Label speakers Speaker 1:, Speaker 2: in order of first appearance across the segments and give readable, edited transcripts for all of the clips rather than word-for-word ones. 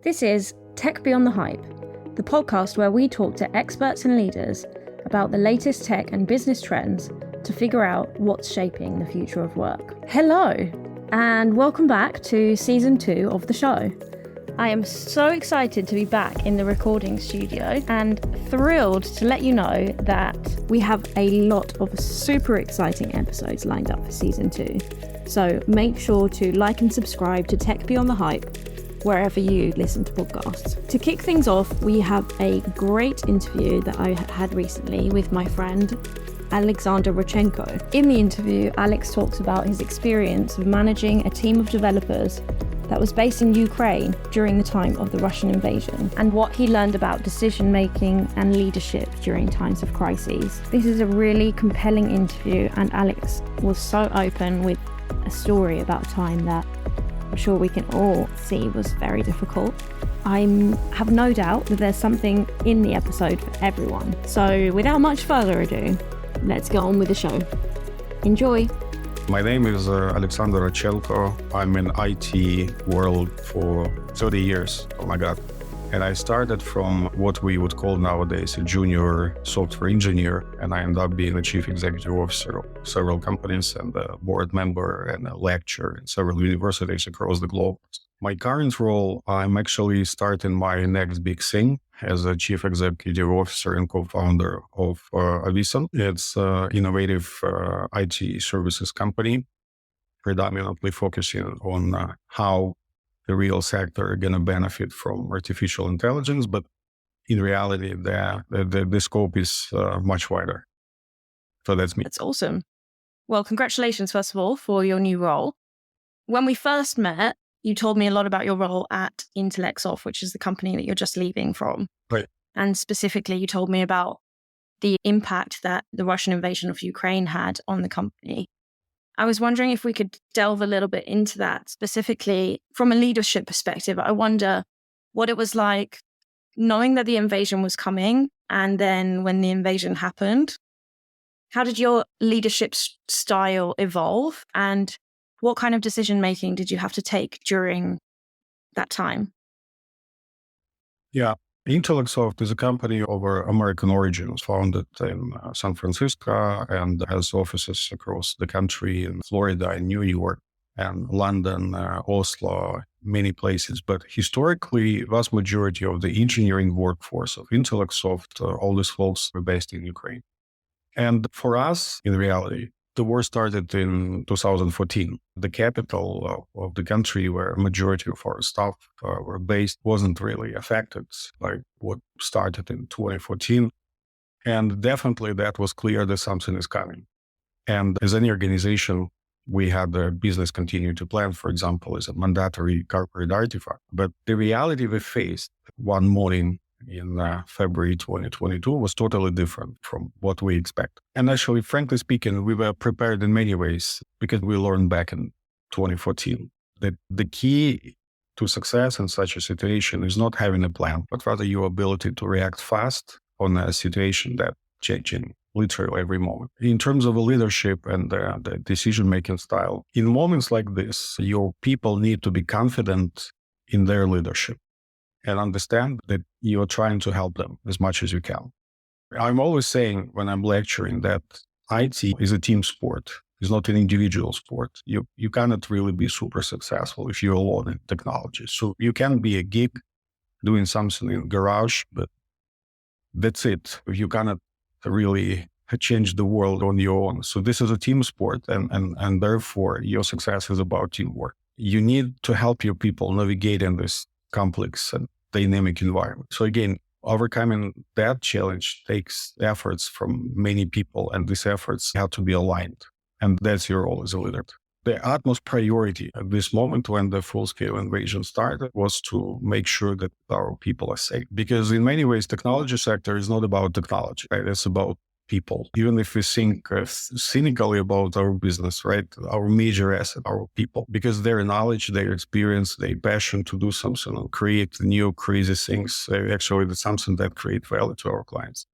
Speaker 1: This is Tech Beyond the Hype, the podcast where we talk to experts and leaders about the latest tech and business trends to figure out what's shaping the future of work. Hello, and welcome back to season 2 of the show. I am so excited to be back in the recording studio and thrilled to let you know that we have a lot of super exciting episodes lined up for season 2. So make sure to like and subscribe to Tech Beyond the Hype wherever you listen to podcasts. To kick things off, we have a great interview that I had recently with my friend Alexander Radchenko. In the interview, Alex talks about his experience of managing a team of developers that was based in Ukraine during the time of the Russian invasion, and what he learned about decision-making and leadership during times of crises. This is a really compelling interview, and Alex was so open with a story about a time that I'm sure we can all see was very difficult. I have no doubt that there's something in the episode for everyone. So without much further ado, let's get on with the show. Enjoy.
Speaker 2: My name is Alexander Radchenko. I'm in IT world for 30 years. Oh my God. And I started from what we would call nowadays a junior software engineer. And I ended up being a chief executive officer of several companies and a board member and a lecturer in several universities across the globe. My current role, I'm actually starting my next big thing as a chief executive officer and co-founder of Avison. It's an innovative IT services company, predominantly focusing on how the real sector are going to benefit from artificial intelligence. But in reality, the scope is much wider. So that's me.
Speaker 1: That's awesome. Well, congratulations, first of all, for your new role. When we first met, you told me a lot about your role at Intelexoft, which is the company that you're just leaving from.
Speaker 2: Right.
Speaker 1: And specifically, you told me about the impact that the Russian invasion of Ukraine had on the company. I was wondering if we could delve a little bit into that, specifically from a leadership perspective. I wonder what it was like knowing that the invasion was coming, and then when the invasion happened, how did your leadership style evolve, and what kind of decision-making did you have to take during that time?
Speaker 2: Yeah. Intelexoft is a company of American origins, founded in San Francisco and has offices across the country in Florida and New York and London, Oslo, many places. But historically, vast majority of the engineering workforce of Intelexoft, all these folks were based in Ukraine. And for us, in reality, the war started in 2014. The capital of the country where a majority of our staff were based wasn't really affected by what started in 2014. And definitely that was clear that something is coming. And as any organization, we had the business continuity plan, for example, as a mandatory corporate artifact. But the reality we faced one morning in February 2022 was totally different from what we expect. And actually, frankly speaking, we were prepared in many ways because we learned back in 2014 that the key to success in such a situation is not having a plan, but rather your ability to react fast on a situation that's changing literally every moment. In terms of leadership and the decision-making style, in moments like this, your people need to be confident in their leadership and understand that you're trying to help them as much as you can. I'm always saying when I'm lecturing that IT is a team sport. It's not an individual sport. You cannot really be super successful if you're alone in technology. So you can be a geek doing something in garage, but that's it. You cannot really change the world on your own. So this is a team sport, and therefore your success is about teamwork. You need to help your people navigate in this complex and dynamic environment. So again, overcoming that challenge takes efforts from many people, and these efforts have to be aligned. And that's your role as a leader. The utmost priority at this moment when the full-scale invasion started was to make sure that our people are safe. Because in many ways, technology sector is not about technology, right? It's about people. Even if we think cynically about our business, right? Our major asset, our people, because their knowledge, their experience, their passion to do something and create new crazy things, actually that's something that create value to our clients.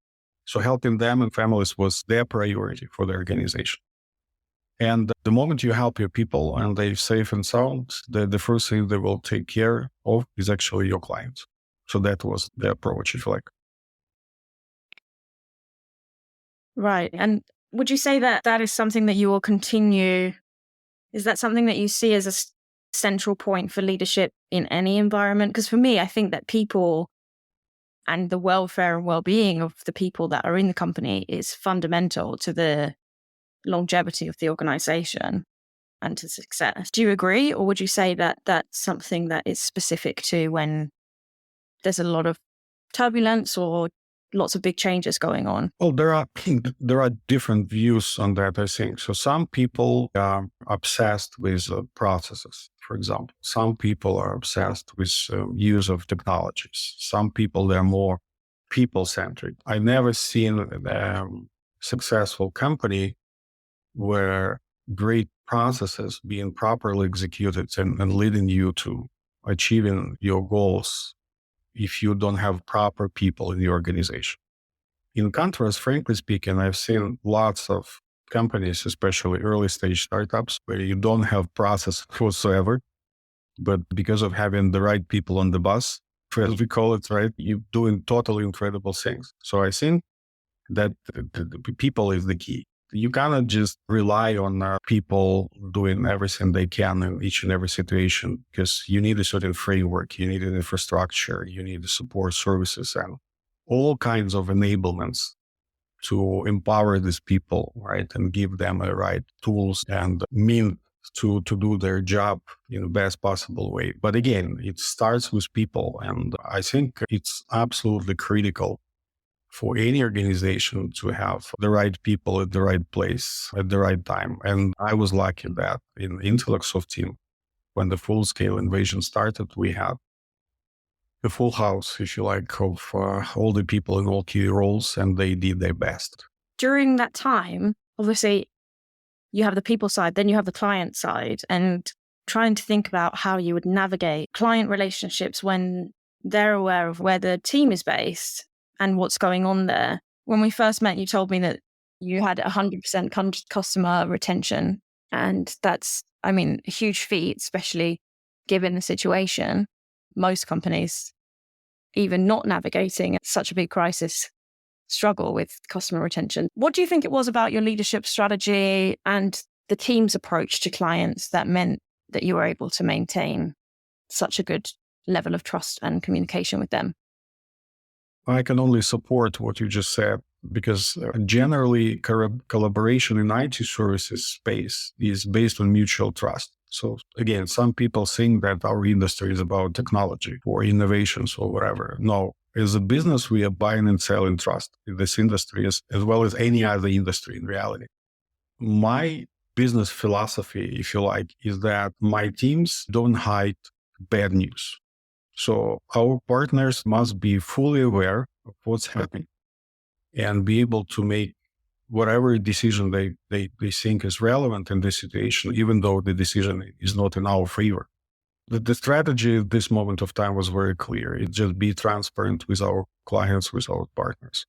Speaker 2: So helping them and families was their priority for the organization. And the moment you help your people and they're safe and sound, the first thing they will take care of is actually your clients. So that was the approach, if you like.
Speaker 1: Right. And would you say that that is something that you will continue? Is that something that you see as a central point for leadership in any environment? Because for me, I think that people and the welfare and well-being of the people that are in the company is fundamental to the longevity of the organization and to success. Do you agree? Or would you say that that's something that is specific to when there's a lot of turbulence or lots of big changes going on?
Speaker 2: Well, there are different views on that, I think. So some people are obsessed with processes, for example. Some people are obsessed with use of technologies. Some people, they're more people-centric. I never seen a successful company where great processes being properly executed and leading you to achieving your goals if you don't have proper people in the organization. In contrast, frankly speaking, I've seen lots of companies, especially early stage startups, where you don't have process whatsoever, but because of having the right people on the bus, as we call it, right, you're doing totally incredible things. So I think that the people is the key. You cannot just rely on people doing everything they can in each and every situation, because you need a certain framework, you need an infrastructure, you need the support services and all kinds of enablements to empower these people, right, and give them the right tools and means to do their job in the best possible way. But again, it starts with people. And I think it's absolutely critical for any organization to have the right people at the right place at the right time. And I was lucky that in the Intellectsoft team, when the full-scale invasion started, we had the full house, if you like, of all the people in all key roles, and they did their best.
Speaker 1: During that time, obviously, you have the people side, then you have the client side, and trying to think about how you would navigate client relationships when they're aware of where the team is based and what's going on there. When we first met, you told me that you had 100% customer retention. And that's, I mean, a huge feat, especially given the situation. Most companies, even not navigating such a big crisis, struggle with customer retention. What do you think it was about your leadership strategy and the team's approach to clients that meant that you were able to maintain such a good level of trust and communication with them?
Speaker 2: I can only support what you just said, because generally collaboration in IT services space is based on mutual trust. So again, some people think that our industry is about technology or innovations or whatever. No, as a business, we are buying and selling trust in this industry as well as any other industry in reality. My business philosophy, if you like, is that my teams don't hide bad news. So our partners must be fully aware of what's happening and be able to make whatever decision they think is relevant in this situation, even though the decision is not in our favor. The strategy at this moment of time was very clear. It just be transparent with our clients, with our partners.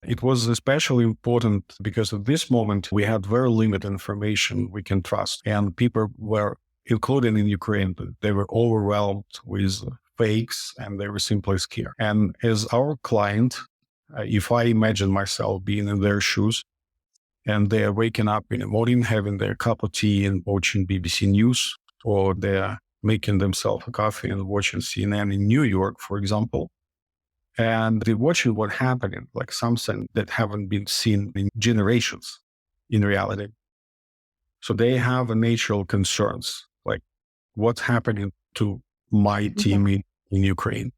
Speaker 2: It was especially important because at this moment we had very limited information we can trust, and people were, including in Ukraine, they were overwhelmed with fakes and they were simply scared. And as our client, if I imagine myself being in their shoes and they are waking up in the morning, having their cup of tea and watching BBC News, or they're making themselves a coffee and watching CNN in New York, for example, and they're watching what happening, like something that haven't been seen in generations in reality. So they have a natural concerns, like what's happening to my team in Ukraine,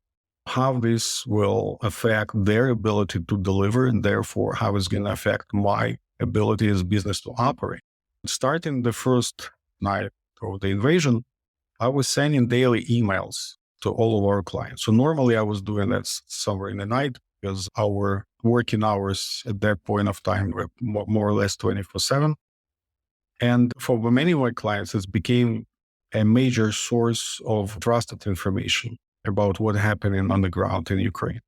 Speaker 2: how this will affect their ability to deliver, and therefore how it's going to affect my ability as business to operate. Starting the first night of the invasion, I was sending daily emails to all of our clients. So normally I was doing that somewhere in the night because our working hours at that point of time were more or less 24/7. And for many of my clients, it became a major source of trusted information about what happening on the ground in Ukraine.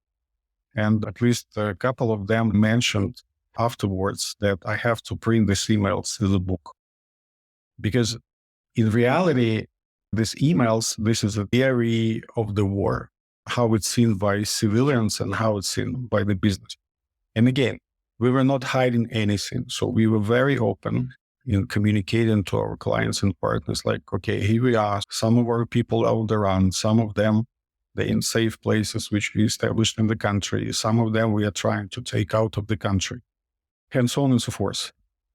Speaker 2: And at least a couple of them mentioned afterwards that I have to print these emails as a book. Because in reality, these emails, this is a theory of the war, how it's seen by civilians and how it's seen by the business. And again, we were not hiding anything. So we were very open in communicating to our clients and partners, like, okay, here we are. Some of our people out around, some of them, they're in safe places, which we established in the country. Some of them we are trying to take out of the country, and so on and so forth.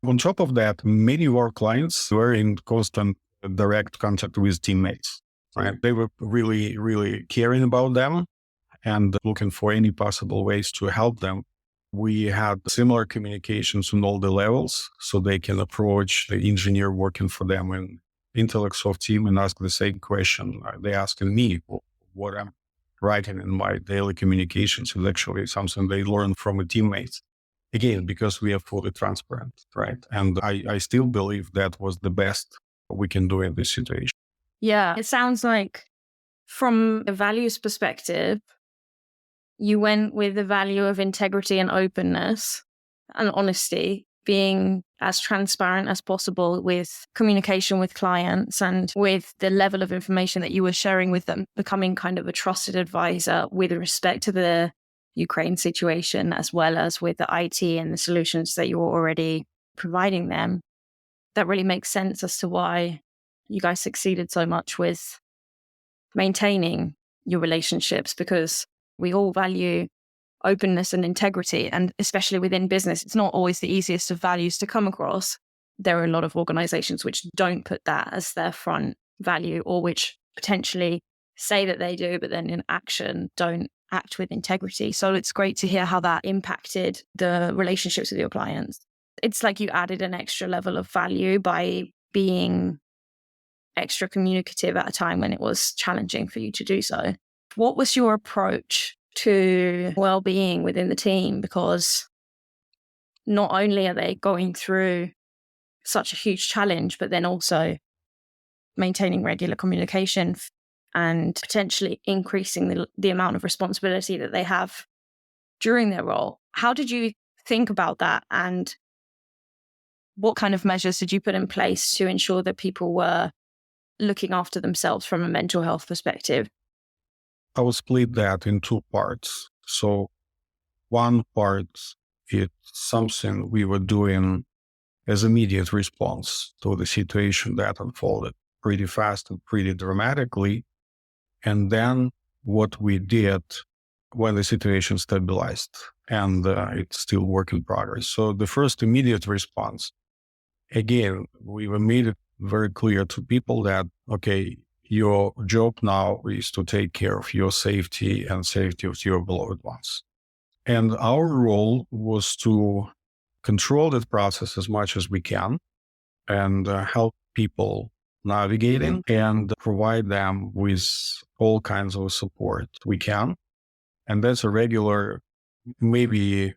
Speaker 2: On top of that, many of our clients were in constant direct contact with teammates, right? They were really, really caring about them and looking for any possible ways to help them. We had similar communications on all the levels, so they can approach the engineer working for them in Intellectsoft team and ask the same question. They asking me what I'm writing in my daily communications is actually something they learn from a teammate. Again, because we are fully transparent, right? And I still believe that was the best we can do in this situation.
Speaker 1: Yeah, it sounds like from a values perspective, you went with the value of integrity and openness and honesty, being as transparent as possible with communication with clients and with the level of information that you were sharing with them, becoming kind of a trusted advisor with respect to the Ukraine situation, as well as with the IT and the solutions that you were already providing them. That really makes sense as to why you guys succeeded so much with maintaining your relationships, because we all value openness and integrity. And especially within business, it's not always the easiest of values to come across. There are a lot of organizations which don't put that as their front value, or which potentially say that they do, but then in action don't act with integrity. So it's great to hear how that impacted the relationships with your clients. It's like you added an extra level of value by being extra communicative at a time when it was challenging for you to do so. What was your approach to well-being within the team? Because not only are they going through such a huge challenge, but then also maintaining regular communication and potentially increasing the amount of responsibility that they have during their role. How did you think about that? And what kind of measures did you put in place to ensure that people were looking after themselves from a mental health perspective?
Speaker 2: I will split that in two parts. So one part is something we were doing as immediate response to the situation that unfolded pretty fast and pretty dramatically. And then what we did when the situation stabilized, and it's still work in progress. So the first immediate response, again, we made it very clear to people that, okay, your job now is to take care of your safety and safety of your beloved ones. And our role was to control that process as much as we can and help people navigating and provide them with all kinds of support we can. And that's a regular, maybe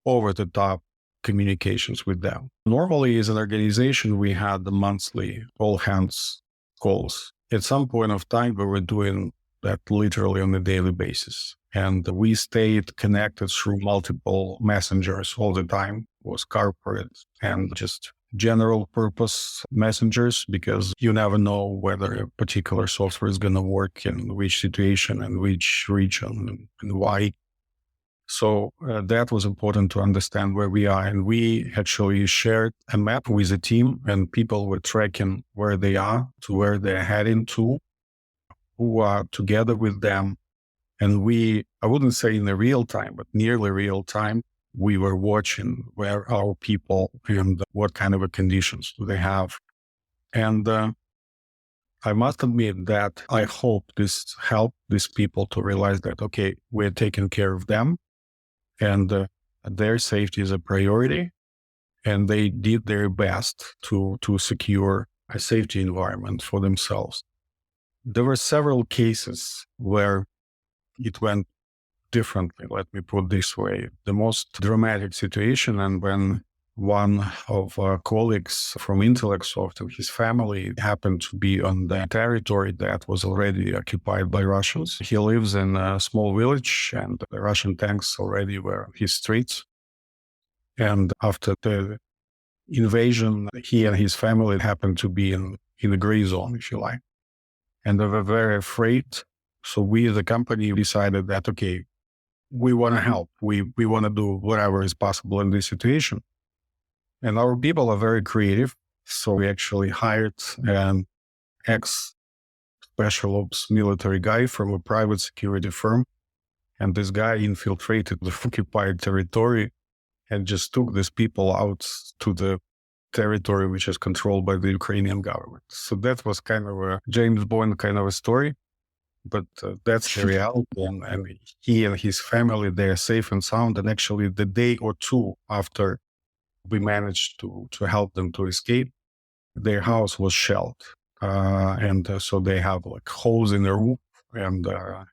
Speaker 2: over the top communications with them. Normally, as an organization, we had the monthly all hands calls. At some point of time, we were doing that literally on a daily basis. And we stayed connected through multiple messengers all the time. It was corporate and just general purpose messengers, because you never know whether a particular software is going to work in which situation and which region and why. So that was important to understand where we are. And we actually shared a map with the team, and people were tracking where they are to where they're heading to, who are together with them. And I wouldn't say in the real time, but nearly real time, we were watching where our people and what kind of conditions do they have. And I must admit that I hope this helped these people to realize that, okay, we're taking care of them and their safety is a priority. And they did their best to secure a safety environment for themselves. There were several cases where it went differently, let me put this way. The most dramatic situation, and when one of our colleagues from Intellectsoft and his family happened to be on the territory that was already occupied by Russians. He lives in a small village, and the Russian tanks already were on his streets. And after the invasion, he and his family happened to be in the gray zone, if you like. And they were very afraid. So we as a company decided that, okay, we want to help. We want to do whatever is possible in this situation. And our people are very creative. So we actually hired an ex-special ops military guy from a private security firm. And this guy infiltrated the occupied territory and just took these people out to the territory which is controlled by the Ukrainian government. So that was kind of a James Bond kind of a story, but that's the reality. And he and his family, they're safe and sound. And actually the day or two after we managed to help them to escape, their house was shelled. So they have like holes in the roof and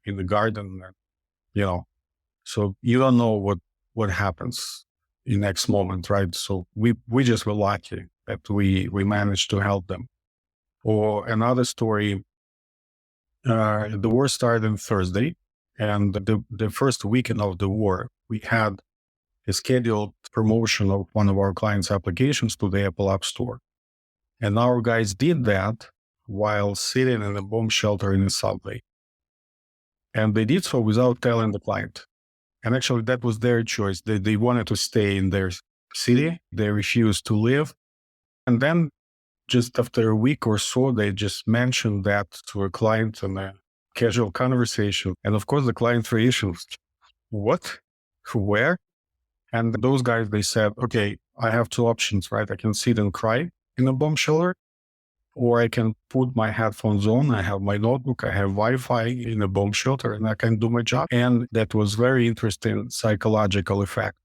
Speaker 2: in the garden, so you don't know what happens in next moment, right? So we just were lucky that we managed to help them. Or another story, the war started on Thursday, and the first weekend of the war, we had a scheduled promotion of one of our clients' applications to the Apple App Store. And our guys did that while sitting in a bomb shelter in a subway. And they did so without telling the client. And actually, that was their choice. They wanted to stay in their city. They refused to leave. And then just after a week or so, they just mentioned that to a client in a casual conversation. And of course, the client reaction was, what? Where? And those guys, they said, okay, I have two options, right? I can sit and cry in a bomb shelter, or I can put my headphones on. I have my notebook, I have Wi-Fi in a bomb shelter, and I can do my job. And that was very interesting psychological effect,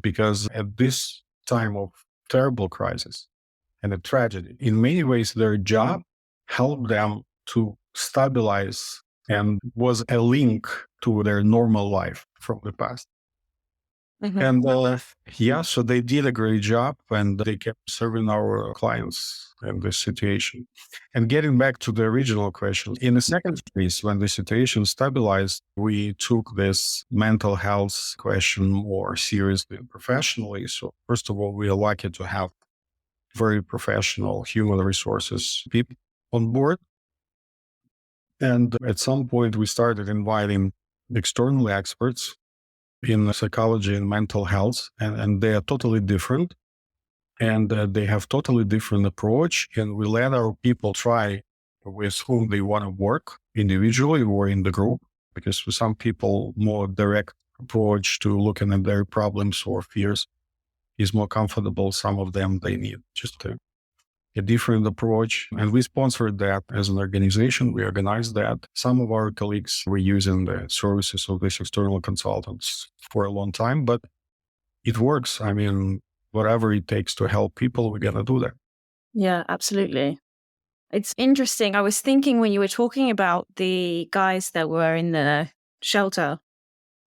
Speaker 2: because at this time of terrible crisis and a tragedy, in many ways, their job helped them to stabilize and was a link to their normal life from the past. Mm-hmm. And so they did a great job, and they kept serving our clients in this situation. And getting back to the original question, in the second phase, when the situation stabilized, we took this mental health question more seriously and professionally. So first of all, we are lucky to have very professional human resources people on board. And at some point, we started inviting external experts in psychology and mental health, and they are totally different, and they have totally different approach. And we let our people try with whom they want to work individually or in the group, because for some people, more direct approach to looking at their problems or fears is more comfortable. Some of them, they need just a different approach. And we sponsored that as an organization. We organized that. Some of our colleagues were using the services of these external consultants for a long time, but it works. I mean, whatever it takes to help people, we're going to do that.
Speaker 1: Yeah, absolutely. It's interesting. I was thinking when you were talking about the guys that were in the shelter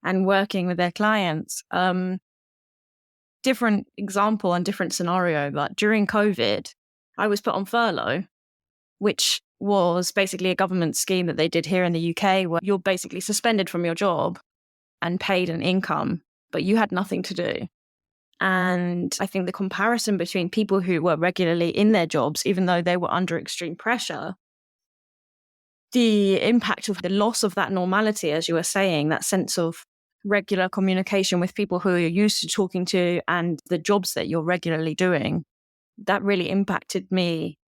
Speaker 1: and working with their clients, different example and different scenario, but during COVID, I was put on furlough, which was basically a government scheme that they did here in the UK, where you're basically suspended from your job and paid an income, but you had nothing to do. And I think the comparison between people who were regularly in their jobs, even though they were under extreme pressure, the impact of the loss of that normality, as you were saying, that sense of regular communication with people who you're used to talking to and the jobs that you're regularly doing, that really impacted me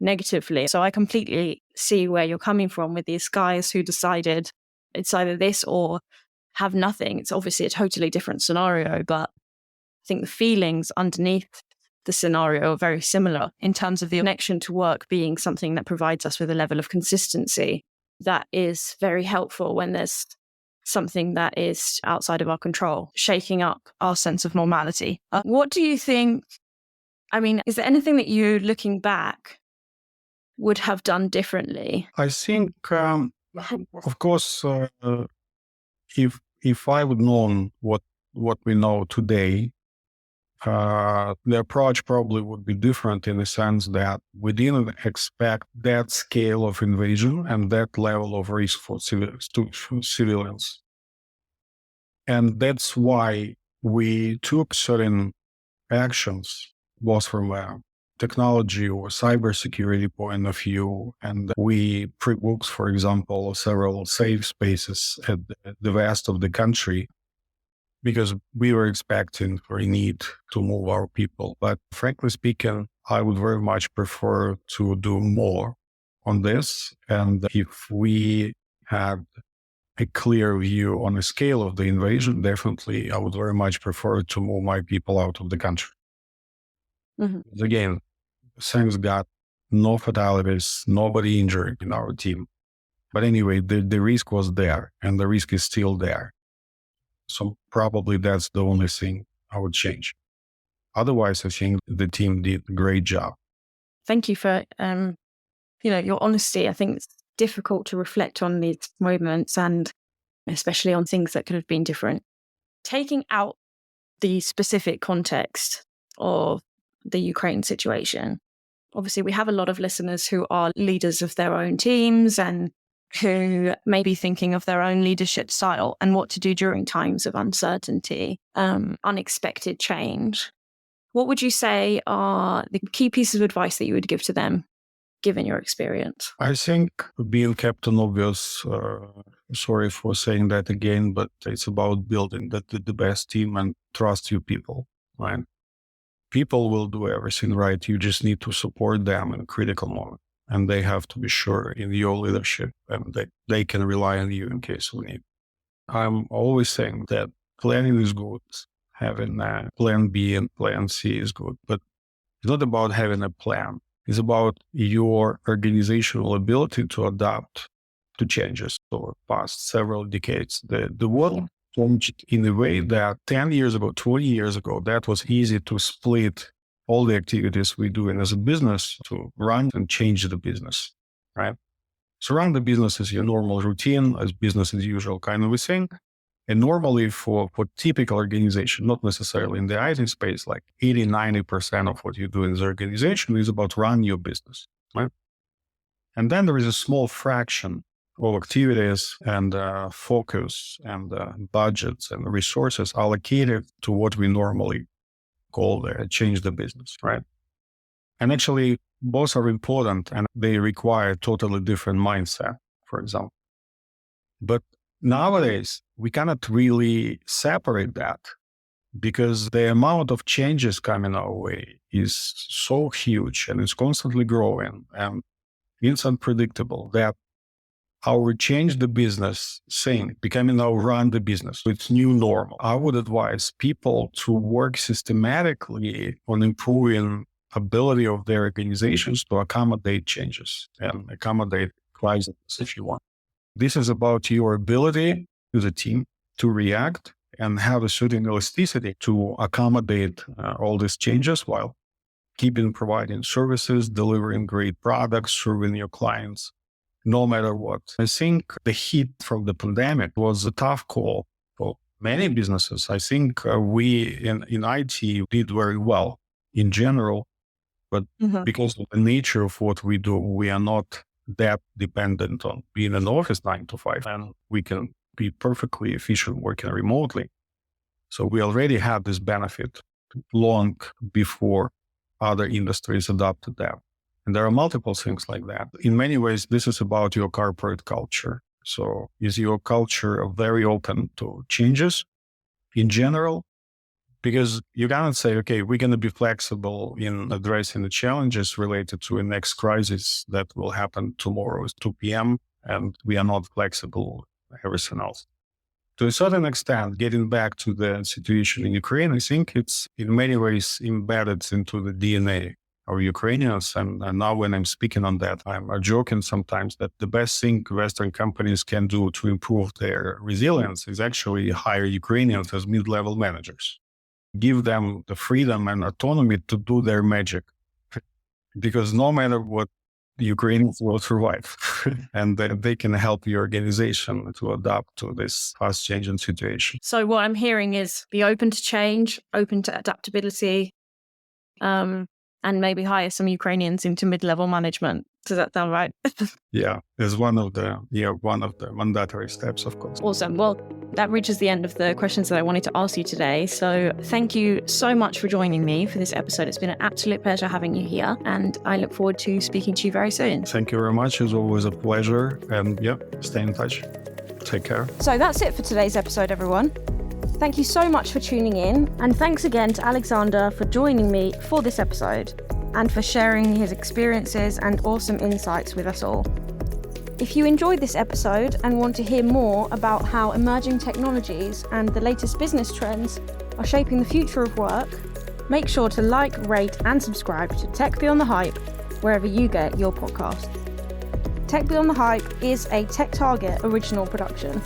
Speaker 1: negatively. So I completely see where you're coming from with these guys who decided it's either this or have nothing. It's obviously a totally different scenario, but I think the feelings underneath the scenario are very similar in terms of the connection to work being something that provides us with a level of consistency that is very helpful when there's something that is outside of our control, shaking up our sense of normality. What do you think? I mean, is there anything that you, looking back, would have done differently?
Speaker 2: I think, of course, if I would known what we know today, the approach probably would be different in the sense that we didn't expect that scale of invasion and that level of risk for civilians. And that's why we took certain actions both from a technology or cybersecurity point of view. And we pre-booked, for example, several safe spaces at the west of the country because we were expecting for a need to move our people. But frankly speaking, I would very much prefer to do more on this. And if we had a clear view on the scale of the invasion, definitely I would very much prefer to move my people out of the country. Mm-hmm. Again, thanks God, no fatalities, nobody injured in our team. But anyway, the risk was there and the risk is still there. So probably that's the only thing I would change. Otherwise, I think the team did a great job.
Speaker 1: Thank you for, your honesty. I think it's difficult to reflect on these moments and especially on things that could have been different. Taking out the specific context of the Ukraine situation, obviously we have a lot of listeners who are leaders of their own teams and who may be thinking of their own leadership style and what to do during times of uncertainty, unexpected change. What would you say are the key pieces of advice that you would give to them, given your experience?
Speaker 2: I think being Captain Obvious, sorry for saying that again, but it's about building the best team and trust your people, right? People will do everything right. You just need to support them in a critical moment. And they have to be sure in your leadership and that they can rely on you in case of need. I'm always saying that planning is good. Having a plan B and plan C is good, but it's not about having a plan. It's about your organizational ability to adapt to changes over the past several decades. The world changed in a way that 10 years ago, 20 years ago, that was easy to split all the activities we do as a business to run and change the business, right? So run the business as your normal routine, as business as usual kind of a thing. And normally for typical organization, not necessarily in the IT space, like 80, 90% of what you do in the organization is about run your business, right? And then there is a small fraction of activities and focus and budgets and resources allocated to what we normally call change the business, right? And actually, both are important and they require a totally different mindset, for example. But nowadays, we cannot really separate that because the amount of changes coming our way is so huge and it's constantly growing and it's unpredictable that our change the business thing becoming now run the business. So it's new normal. I would advise people to work systematically on improving ability of their organizations to accommodate changes and accommodate crises if you want. This is about your ability as a team to react and have a certain elasticity to accommodate all these changes while keeping providing services, delivering great products, serving your clients, no matter what. I think the hit from the pandemic was a tough call for many businesses. I think we in IT did very well in general, but because of the nature of what we do, we are not that dependent on being in the office 9 to 5, and we can be perfectly efficient working remotely. So we already had this benefit long before other industries adopted that. And there are multiple things like that. In many ways, this is about your corporate culture. So is your culture very open to changes in general? Because you cannot say, okay, we're going to be flexible in addressing the challenges related to a next crisis that will happen tomorrow at 2 p.m. and we are not flexible, everything else. To a certain extent, getting back to the situation in Ukraine, I think it's in many ways embedded into the DNA of Ukrainians. And now when I'm speaking on that, I'm joking sometimes that the best thing Western companies can do to improve their resilience is actually hire Ukrainians as mid-level managers. Give them the freedom and autonomy to do their magic. Because no matter what, the Ukrainians will survive and they can help your organization to adapt to this fast changing situation.
Speaker 1: So what I'm hearing is be open to change, open to adaptability, and maybe hire some Ukrainians into mid-level management. Does that sound right?
Speaker 2: Yeah, it's one of the mandatory steps, of course.
Speaker 1: Awesome. Well, that reaches the end of the questions that I wanted to ask you today. So thank you so much for joining me for this episode. It's been an absolute pleasure having you here, and I look forward to speaking to you very soon.
Speaker 2: Thank you very much. It's always a pleasure. And stay in touch. Take care.
Speaker 1: So that's it for today's episode, everyone. Thank you so much for tuning in, and thanks again to Alexander for joining me for this episode and for sharing his experiences and awesome insights with us all. If you enjoyed this episode and want to hear more about how emerging technologies and the latest business trends are shaping the future of work, make sure to like, rate and subscribe to Tech Beyond the Hype wherever you get your podcast. Tech Beyond the Hype is a TechTarget original production.